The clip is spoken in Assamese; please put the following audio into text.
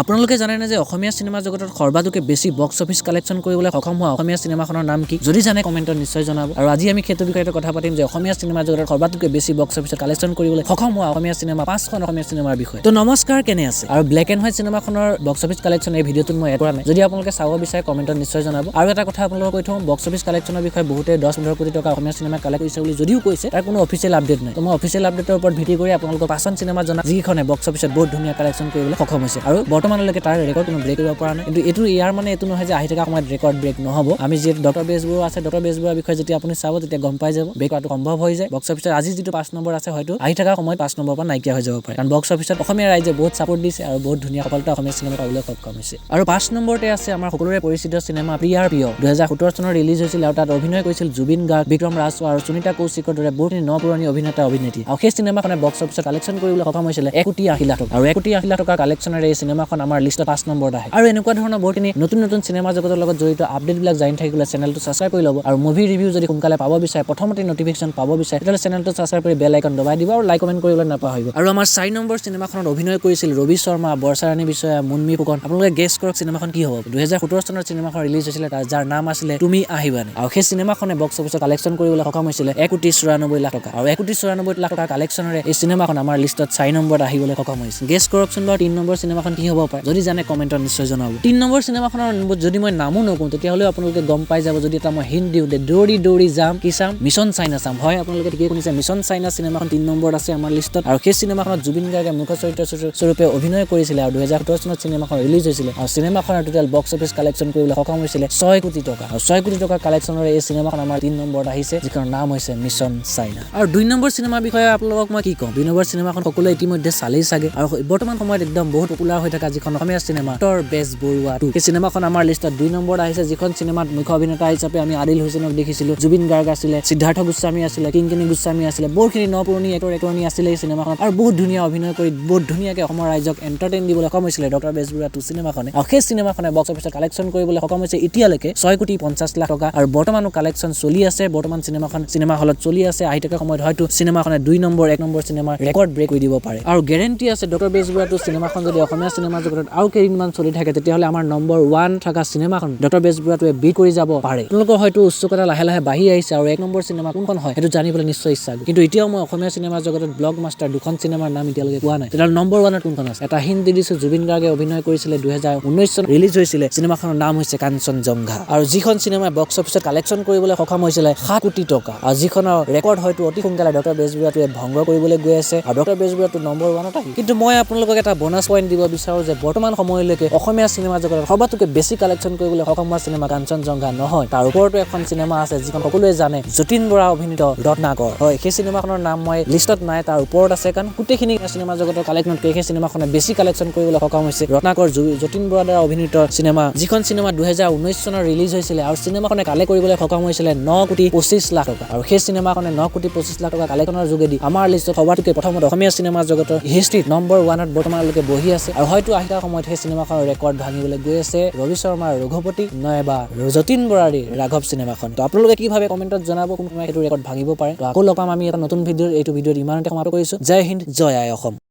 আপোনালোকে জানে না যে অসমীয়া সিনেমা জগতত সৰ্বাধিক বেছি বক্স অফিস কালেকশন কৰিবলৈ সক্ষম হোৱা অসমীয়া সিনেমাখনৰ নাম কি? যদি জানে কমেন্টত নিশ্চয় জনাব। আৰু আজি আমি সেইটো বিষয়ত কথা পাতিম যে অসমীয়া সিনেমা জগতত সৰ্বাধিক বেছি বক্স অফিস কালেকশন কৰিবলৈ সক্ষম হোৱা অসমীয়া সিনেমা 5খন অসমীয়া সিনেমাৰ বিষয়। তো নমস্কাৰ, কেনে আছে? আৰু ব্ল্যাক এণ্ড হোৱাইট সিনেমাখনৰ বক্স অফিস কালেকশন এই ভিডিঅ'টোত মই এড কৰা নাই। যদি আপোনালোকে চাব বিচাৰে কমেন্টত নিশ্চয় জনাব। আৰু এটা কথা আপোনালোকক কৈ থওঁ, বক্স অফিস কালেকশনৰ বিষয়ে বহুতে 10-15 কোটি টকা অসমীয়া সিনেমা কালেক্ট কৰিছে বুলি যদিও কৈছে, তাৰ কোনো অফিচিয়েল আপডেট নাই। তো মই অফিচিয়েল আপডেটৰ ওপৰত ভিত্তি কৰি আপোনালোকক 5খন সিনেমা জনা যিখনে বক্স অফিসত বহুত ধুনীয়া কালেকশন কৰিবলৈ সক্ষম হৈছে। আৰু বৰ্তমানলৈকে তাৰ ৰেকৰ্ড কোনো ব্ৰেক কৰিব পৰা নাই। কিন্তু এইটো ইয়াৰ মানে এইটো নহয় যে আহি থকা সময়ত ৰেকৰ্ড ব্ৰেক নহব। আমি যে ডক্টৰ বেজবৰুৱা আছে, ডক্টৰ বেজবৰুৱাৰ বিষয়ে যেতিয়া আপুনি চাব তেতিয়া গম পাই যাব ব্ৰেক কৰাটো সম্ভৱ হৈ যায়। বক্স অফিসত আজি যিটো 5 নম্বৰ আছে হয়তো আহি থকা সময়ত 5 নম্বৰ পৰা নাইকিয়া হৈ যাব পাৰে। কাৰণ বক্স অফিসত অসমীয়া ৰাইজে বহুত সাপোৰ্ট দিছে আৰু বহুত ধুনীয়া সফলতা অসমীয়া সিনেমা পাবলৈ সক্ষম হৈছে। আৰু 5 নম্বৰতে আছে আমাৰ সকলোৰে পৰিচিত সিনেমা প্ৰিয়াৰ প্ৰিয়। 2017 চনত ৰিলিজ হৈছিল আৰু তাত অভিনয় কৰিছিল জুবিন গাৰ্গ, বিক্ৰম ৰাজৱা আৰু সুনিতা কৌশিকৰ দৰে বহুখিনি নপুৰণি অভিনেতা অভিনেত্ৰী। আৰু সেই সিনেমাখনে বক্স অফিসত কালেকশন কৰিবলৈ সক্ষম হৈছিল 1,80,00,000 টকা। আৰু 1,80,00,000 টকা কালেকশনেৰে এই সিনেমাখন আমাৰ লিষ্টত 5 নম্বৰত আহে। আৰু এনেকুৱা ধৰণৰ বহুখিনি নতুন সিনেমা জগতৰ লগত জড়িত আপডেটবিলাক জানি থাকিবলৈ চেনেলটো সাবস্ক্ৰাইব কৰি ল'ব। আৰু মুভি ৰিভিউ যদি সোনকালে পাব বিচাৰে, প্ৰথমতে নটিফিকেশন পাব বিচাৰে, তেতিয়াহ'লে চেনেলটো সাবস্ক্ৰাইব কৰি বেল আইকন দবাই দিব আৰু লাইক কমেন্ট কৰিবলৈ নাপাহৰিব। আৰু আমাৰ 4 নম্বৰ সিনেমাখনত অভিনয় কৰিছিল ৰবি শৰ্মা, বৰ্ষাৰাণী বিছয়া, মুনমি ফুকন। আপোনালোকে গেছ কৰক সিনেমাখন কি হ'ব? 2017 চনত সিনেমাখন ৰিলিজ হৈছিল যাৰ নাম আছিলে তুমি আহিবানে। আৰু সেই সিনেমাখনে বক্স অফিসত কালেকশন কৰিবলৈ সক্ষম হৈছিল 1,94,00,000 টকা। আৰু 1,94,00,000 টকাৰ কালেকশনেৰে এই সিনেমাখন আমাৰ লিষ্টত 4 নম্বৰত আহিবলৈ সক্ষম হৈছে। গেছ কৰকচোন বাৰু 3 নম্বৰ সিনেমাখন কি হ'ব পাৰে? যদি জানে কমেন্টত নিশ্চয় জনাব। 3 নম্বৰ সিনেমাখনৰ যদি মই নামো নকওঁ তেতিয়াহ'লে আপোনালোকে গম পাই যাব। যদি এটা মই হিন্ট দিওঁ, দৌৰি দৌৰি যাম কি চাম? মিছন চাইনা চাম। হয়, আপোনালোকে ঠিকেই শুনিছে, মিছন চাইনা সিনেমাখন 3 নম্বৰত আছে আমাৰ লিষ্টত। আৰু সেই সিনেমাখনত জুবিন গাৰ্গে মুখ্য চৰিত্ৰ স্বৰূপে অভিনয় কৰিছিলে আৰু 2017 চনত সিনেমাখন ৰিলিজ হৈছিলে। আৰু সিনেমাখনৰ টোটেল বক্স অফিস কালেকশন কৰিবলৈ সক্ষম হৈছিলে 6 কোটি টকা। আৰু 6 কোটি টকাৰ কালেকশনেৰে এই সিনেমাখন আমাৰ 3 নম্বৰত আহিছে, যিখনৰ নাম হৈছে মিছন চাইনা। আৰু 2 নম্বৰ সিনেমাৰ বিষয়ে আপোনালোকক মই কি কওঁ? 2 নম্বৰ সিনেমাখন সকলোৱে ইতিমধ্যে চালেই চাগে। আৰু বৰ্তমান সময়ত একদম বহুত পপুলাৰ হৈ থকা যিখন অসমীয়া সিনেমা ডক্টৰ বেজবৰুৱা 2, সেই সিনেমাখন আমাৰ লিষ্টত 2 নম্বৰত আহিছে। যিখন সিনেমাত মুখ্য অভিনেতা হিচাপে আমি আদিল হুছেইনক দেখিছিলো, জুবিন গাৰ্গ আছিলে, সিদ্ধাৰ্থ গোস্বামী আছিলে, কিংকিণী গোস্বামী আছিলে, বহুতখিনি নপুৰণি এক্টৰ আছিলে এই সিনেমাখনত। আৰু বহুত ধুনীয়া অভিনয় কৰি বহুত ধুনীয়াকে অসমৰ ৰাইজক এণ্টাৰটেইন দিবলৈ সক্ষম হৈছিলে ডক্টৰ বেজবৰুৱা 2 সিনেমাখনে। আৰু সেই সিনেমাখনে বক্স অফিসত কালেকশন কৰিবলৈ সক্ষম হৈছে এতিয়ালৈকে 6,50,00,000 টকা। আৰু বৰ্তমানো কালেকশন চলি আছে। বৰ্তমান সিনেমাখন চিনেমা হলত চলি আছে। আহি থকা সময়ত হয়তো সিনেমাখনে 2 নম্বৰ 1 নম্বৰ সিনেমাৰ ৰেকৰ্ড ব্ৰেক কৰি দিব পাৰে। আৰু গেৰেণ্টি আছে ডক্টৰ বেজবৰুৱা 2 সিনেমাখন যদি অসমীয়া সিনেমা জগতত আৰু কেইদিনমান চলি থাকে তেতিয়াহ'লে আমাৰ নম্বৰ 1 থকা সিনেমাখন ডক্টৰ বেজবৰুৱা 2 বিট কৰি যাব পাৰে। আপোনালোকৰ হয়তো উৎসুকতা লাহে লাহে বাঢ়ি আহিছে আৰু 1 নম্বৰ সিনেমা কোনখন হয় সেইটো জানিবলৈ নিশ্চয় ইচ্ছা। কিন্তু এতিয়াও মই অসমীয়া সিনেমা জগতত ব্লকবাষ্টাৰ 2খন সিনেমাৰ নাম এতিয়ালৈকে পোৱা নাই। তেতিয়াহ'লে নম্বৰ 1ত কোনখন আছে? এটা হিন্ট দি দিছো, জুবিন গাৰ্গে অভিনয় কৰিছিলে 2019 চনত ৰিলিজ হৈছিলে। সিনেমাখনৰ নাম হৈছে কাঞ্চনজংঘা। আৰু যিখন সিনেমা বক্স অফিসত কালেকশন কৰিবলৈ সক্ষম হৈছিলে 7 কোটি টকা। আৰু যিখনৰ ৰেকৰ্ড হয়তো অতি সোনকালে ডক্টৰ বেজবৰুৱা 2 ভংগ কৰিবলৈ গৈ আছে। আৰু ডক্টৰ বেজবৰুৱা 2 নম্বৰ 1ত আহিল। কিন্তু মই আপোনালোকক এটা বোনাছ পইণ্ট দিব বিচাৰো যে বৰ্তমান সময়লৈকে অসমীয়া সিনেমা জগতত সৰ্বাধিক বেছি কালেকশন কৰিবলৈ সক্ষম হোৱা সিনেমা কাঞ্চনজংঘা নহয়। তাৰ ওপৰতো এখন সিনেমা আছে যিখন সকলোৱে জানে, যতীন বৰা অভিনীত ৰত্নাকৰ। হয়, সেই সিনেমাখনৰ নাম মই লিষ্টত নাই, তাৰ ওপৰত আছে। কাৰণ গোটেইখিনি সিনেমা জগতৰ কালেকশনতকৈ সেই সিনেমাখনে বেছি কালেকশন কৰিবলৈ সক্ষম হৈছে। ৰত্নাকৰ যতীন বৰা দ্বাৰা অভিনীত সিনেমা, যিখন সিনেমা 2019 চনত ৰিলিজ হৈছিলে। আৰু সিনেমাখনে কালেক্ট কৰিবলৈ সক্ষম হৈছিলে 9,25,00,000 টকা। আৰু সেই সিনেমাখনে 9,25,00,000 টকা কালেকশনৰ যোগেদি আমাৰ লিষ্টত সৰ্বাধিক প্ৰথমতে অসমীয়া সিনেমা জগতৰ হিষ্ট্ৰীত নম্বৰ 1ত বৰ্তমানলৈকে বহি আছে। আৰু হয়তো আহি থকা সময়ত সেই সিনেমাখনৰ ৰেকৰ্ড ভাঙিবলৈ গৈ আছে ৰবি শৰ্মাৰ ৰঘুপতি নাইবা যতীন বৰাৰ ৰাঘৱ সিনেমাখন। তো আপোনালোকে কি ভাবে কমেন্টত জনাব, কোন সময় সেইটো ৰেকৰ্ড ভাঙিব পাৰে। তো আকৌ লগ পাম আমি এটা নতুন ভিডিঅ'ত। এইটো ভিডিঅ'ত ইমানতে সমাপ্ত কৰিছো। জয় হিন্দ, জয় আই অসম।